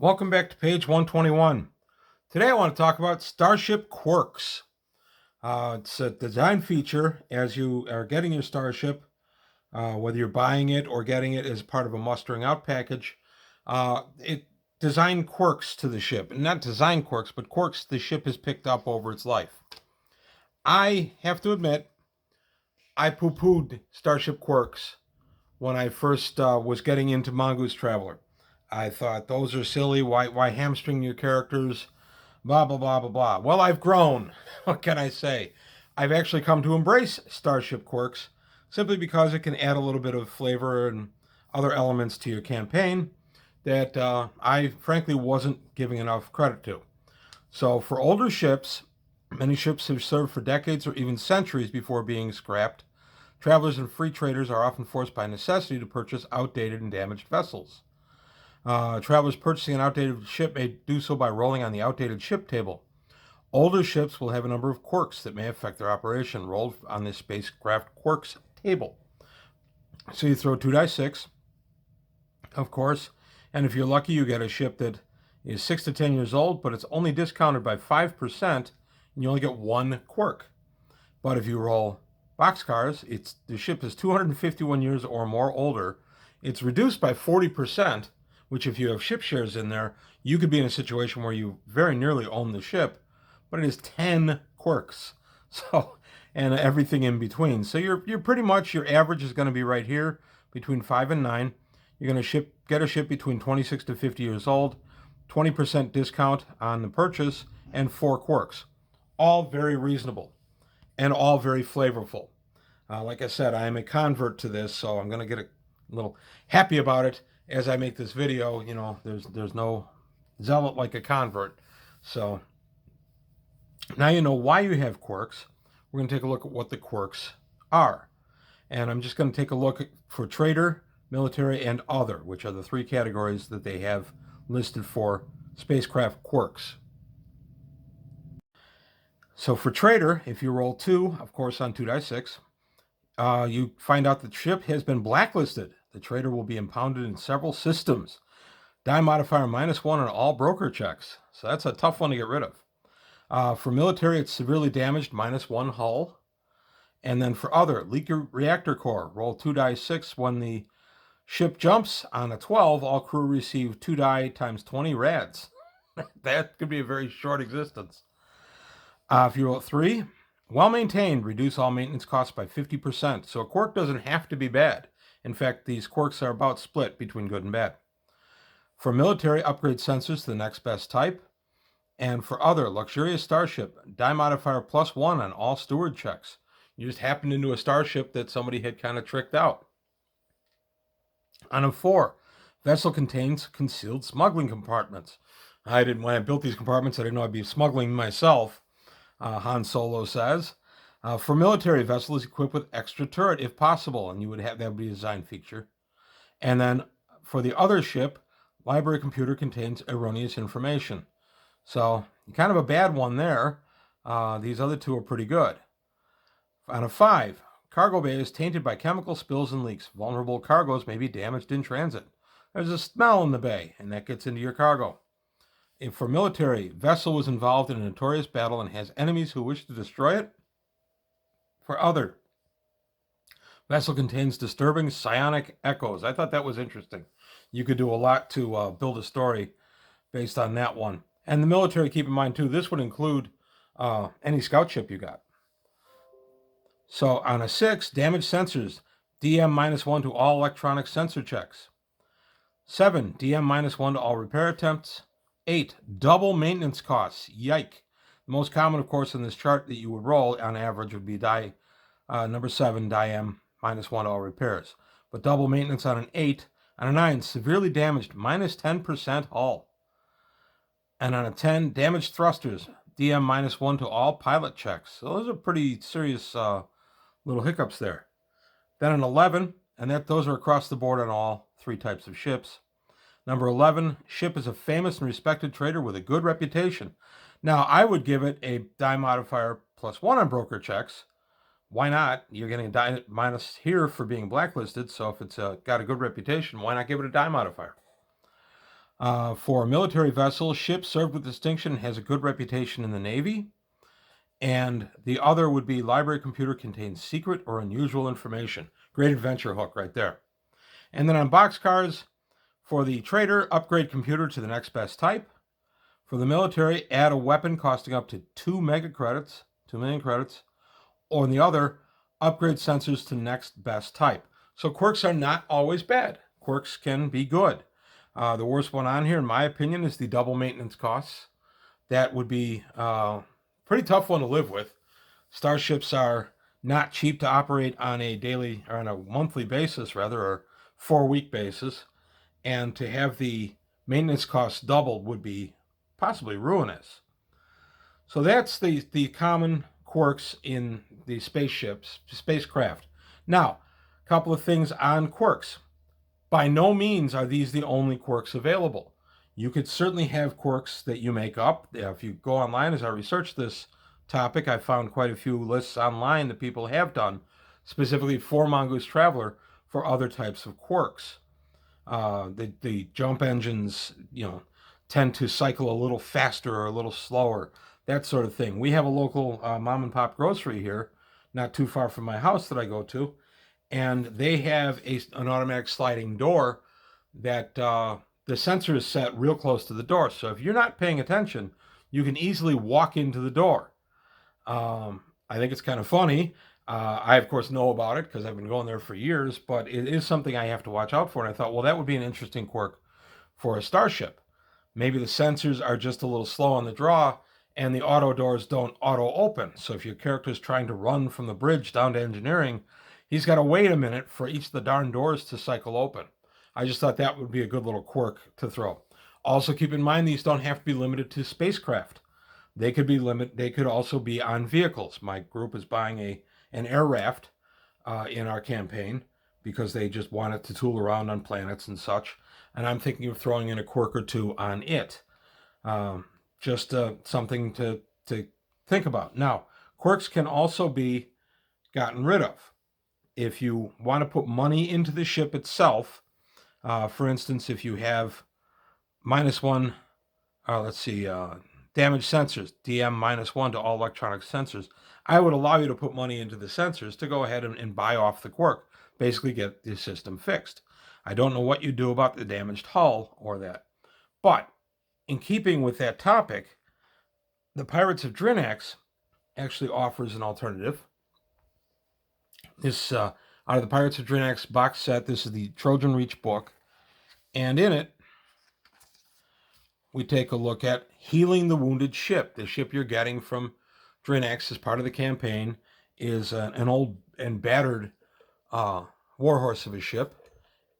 Welcome back to page 121. Today I want to talk about Starship Quirks. It's a design feature as you are getting your Starship, whether you're buying it or getting it as part of a mustering out package. It designed quirks to the ship. Not design quirks, but quirks the ship has picked up over its life. I have to admit, I poo-pooed Starship Quirks when I first was getting into Mongoose Traveler. I thought, those are silly. Why hamstring your characters? Blah, blah, blah, blah, blah. Well, I've grown. What can I say? I've actually come to embrace Starship Quirks simply because it can add a little bit of flavor and other elements to your campaign that I frankly wasn't giving enough credit to. So for older ships, many ships have served for decades or even centuries before being scrapped. Travelers and free traders are often forced by necessity to purchase outdated and damaged vessels. Travelers purchasing an outdated ship may do so by rolling on the outdated ship table. Older ships will have a number of quirks that may affect their operation, rolled on the Spacecraft Quirks table. So you throw 2d6, of course, and if you're lucky, you get a ship that is 6 to 10 years old, but it's only discounted by 5%, and you only get one quirk. But if you roll boxcars, the ship is 251 years or more older. It's reduced by 40%, which if you have ship shares in there, you could be in a situation where you very nearly own the ship, but it is 10 quirks. So, and everything in between. So you're pretty much, your average is going to be right here between 5 and 9. You're going to get a ship between 26 to 50 years old, 20% discount on the purchase, and 4 quirks. All very reasonable and all very flavorful. Like I said, I am a convert to this, so I'm going to get a little happy about it as I make this video. You know, there's no zealot like a convert. So now you know why you have quirks. We're going to take a look at what the quirks are. And I'm just going to take a look for trader, military, and other, which are the 3 categories that they have listed for spacecraft quirks. So for trader, if you roll 2, of course on 2d6, you find out the ship has been blacklisted. The trader will be impounded in several systems. Die modifier -1 on all broker checks. So that's a tough one to get rid of. For military, it's severely damaged, -1 hull. And then for other, leak your reactor core. Roll 2d6. When the ship jumps on a 12, all crew receive 2 die times 20 rads. That could be a very short existence. If you roll 3, well maintained, reduce all maintenance costs by 50%. So a quirk doesn't have to be bad. In fact, these quirks are about split between good and bad. For military, upgrade sensors to the next best type. And for other, luxurious starship, die modifier +1 on all steward checks. You just happened into a starship that somebody had kind of tricked out. On a 4, vessel contains concealed smuggling compartments. When I built these compartments, I didn't know I'd be smuggling myself, Han Solo says. For military, vessel is equipped with extra turret if possible, and that would be a design feature. And then for the other ship, library computer contains erroneous information. So kind of a bad one there. These other 2 are pretty good. On a 5, cargo bay is tainted by chemical spills and leaks. Vulnerable cargoes may be damaged in transit. There's a smell in the bay, and that gets into your cargo. If for military, vessel was involved in a notorious battle and has enemies who wish to destroy it. For other, vessel contains disturbing psionic echoes. I thought that was interesting. You could do a lot to build a story based on that one. And the military, keep in mind too, this would include any scout ship you got. So on a 6, damaged sensors, DM -1 to all electronic sensor checks. 7, DM -1 to all repair attempts. 8, double maintenance costs. Yike. The most common, of course, in this chart that you would roll on average would be number 7, DM -1 to all repairs. But double maintenance on an 8. On a 9, severely damaged, -10% hull. And on a 10, damaged thrusters, DM -1 to all pilot checks. So those are pretty serious little hiccups there. Then an 11, and those are across the board on all 3 types of ships. Number 11, ship is a famous and respected trader with a good reputation. Now, I would give it a die modifier +1 on broker checks. Why not? You're getting a die minus here for being blacklisted, so if it's got a good reputation, why not give it a die modifier? For a military vessel, ship served with distinction has a good reputation in the Navy. And the other would be library computer contains secret or unusual information. Great adventure hook right there. And then on boxcars, for the trader, upgrade computer to the next best type. For the military, add a weapon costing up to 2 mega credits, 2 million credits. Or on the other, upgrade sensors to next best type. So quirks are not always bad. Quirks can be good. The worst one on here, in my opinion, is the double maintenance costs. That would be pretty tough one to live with. Starships are not cheap to operate on a daily or on a monthly basis, rather, or 4-week basis. And to have the maintenance costs doubled would be possibly ruinous. So that's the common quirks in the spacecraft. Now, a couple of things on quirks. By no means are these the only quirks available. You could certainly have quirks that you make up. If you go online, as I researched this topic, I found quite a few lists online that people have done, specifically for Mongoose Traveler, for other types of quirks. The jump engines, tend to cycle a little faster or a little slower, that sort of thing. We have a local mom and pop grocery here, not too far from my house that I go to, and they have an automatic sliding door that the sensor is set real close to the door. So if you're not paying attention, you can easily walk into the door. I think it's kind of funny. I, of course, know about it because I've been going there for years, but it is something I have to watch out for. And I thought, well, that would be an interesting quirk for a starship. Maybe the sensors are just a little slow on the draw and the auto doors don't auto open. So if your character's trying to run from the bridge down to engineering, he's got to wait a minute for each of the darn doors to cycle open. I just thought that would be a good little quirk to throw. Also, keep in mind these don't have to be limited to spacecraft. They could be They could also be on vehicles. My group is buying an air raft in our campaign because they just want it to tool around on planets and such. And I'm thinking of throwing in a quirk or two on it. Just something to think about. Now, quirks can also be gotten rid of. If you want to put money into the ship itself, for instance, if you have -1, damaged sensors, DM -1 to all electronic sensors, I would allow you to put money into the sensors to go ahead and buy off the quirk, basically get the system fixed. I don't know what you do about the damaged hull or that. But in keeping with that topic, the Pirates of Drinax actually offers an alternative. This, out of the Pirates of Drinax box set, this is the Trojan Reach book. And in it, we take a look at Healing the Wounded Ship. The ship you're getting from Drinax as part of the campaign is an old and battered warhorse of a ship.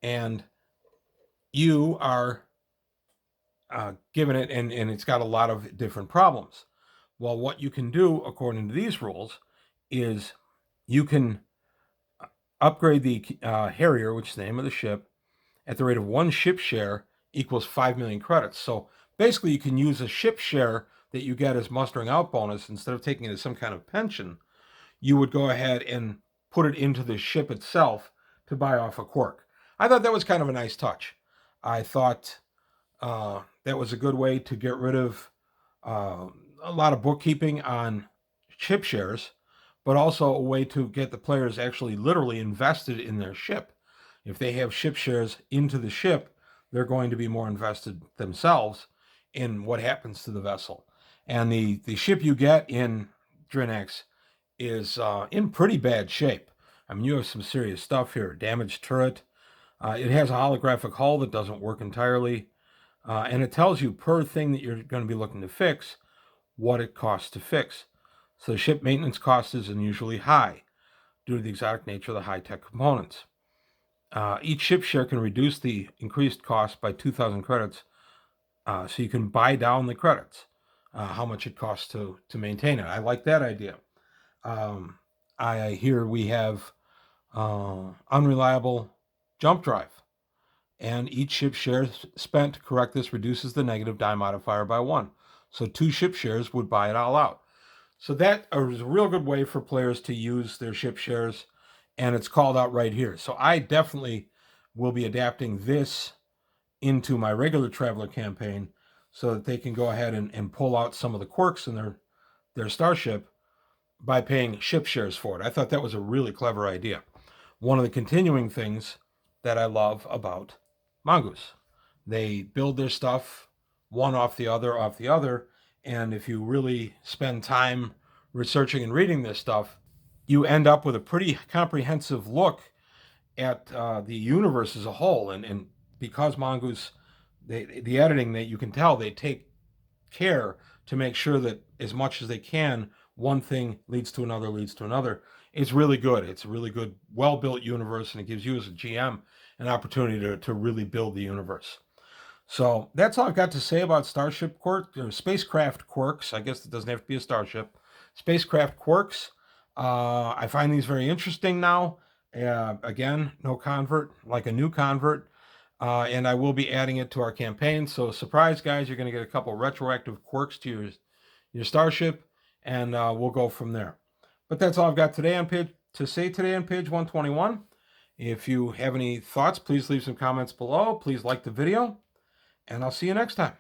And you are given it, and it's got a lot of different problems. Well, what you can do, according to these rules, is you can upgrade the Harrier, which is the name of the ship, at the rate of 1 ship share equals 5 million credits. So basically, you can use a ship share that you get as mustering out bonus. Instead of taking it as some kind of pension, you would go ahead and put it into the ship itself to buy off a quirk. I thought that was kind of a nice touch. I thought that was a good way to get rid of a lot of bookkeeping on ship shares, but also a way to get the players actually literally invested in their ship. If they have ship shares into the ship, they're going to be more invested themselves in what happens to the vessel. And the ship you get in Drinax is in pretty bad shape. I mean, you have some serious stuff here. Damaged turret. It has a holographic hull that doesn't work entirely. And it tells you per thing that you're going to be looking to fix what it costs to fix. So ship maintenance cost is unusually high due to the exotic nature of the high-tech components. Each ship share can reduce the increased cost by 2,000 credits, so you can buy down the credits, how much it costs to maintain it. I like that idea. I hear we have unreliable jump drive, and each ship share spent to correct this reduces the negative die modifier by 1. So 2 ship shares would buy it all out. So that is a real good way for players to use their ship shares, and it's called out right here. So I definitely will be adapting this into my regular Traveler campaign so that they can go ahead and pull out some of the quirks in their starship by paying ship shares for it. I thought that was a really clever idea. One of the continuing things that I love about Mongoose. They build their stuff one off the other, and if you really spend time researching and reading this stuff, you end up with a pretty comprehensive look at the universe as a whole. And because Mongoose, the editing, that you can tell they take care to make sure that as much as they can, one thing leads to another, leads to another. It's really good. It's a really good, well-built universe, and it gives you as a GM an opportunity to really build the universe. So that's all I've got to say about Starship Quirks, or Spacecraft Quirks. I guess it doesn't have to be a starship. Spacecraft Quirks. I find these very interesting now. Again, no convert, like a new convert. And I will be adding it to our campaign. So surprise, guys, you're going to get a couple retroactive quirks to your starship, and we'll go from there. But that's all I've got today on page 121. If you have any thoughts, please leave some comments below. Please like the video, and I'll see you next time.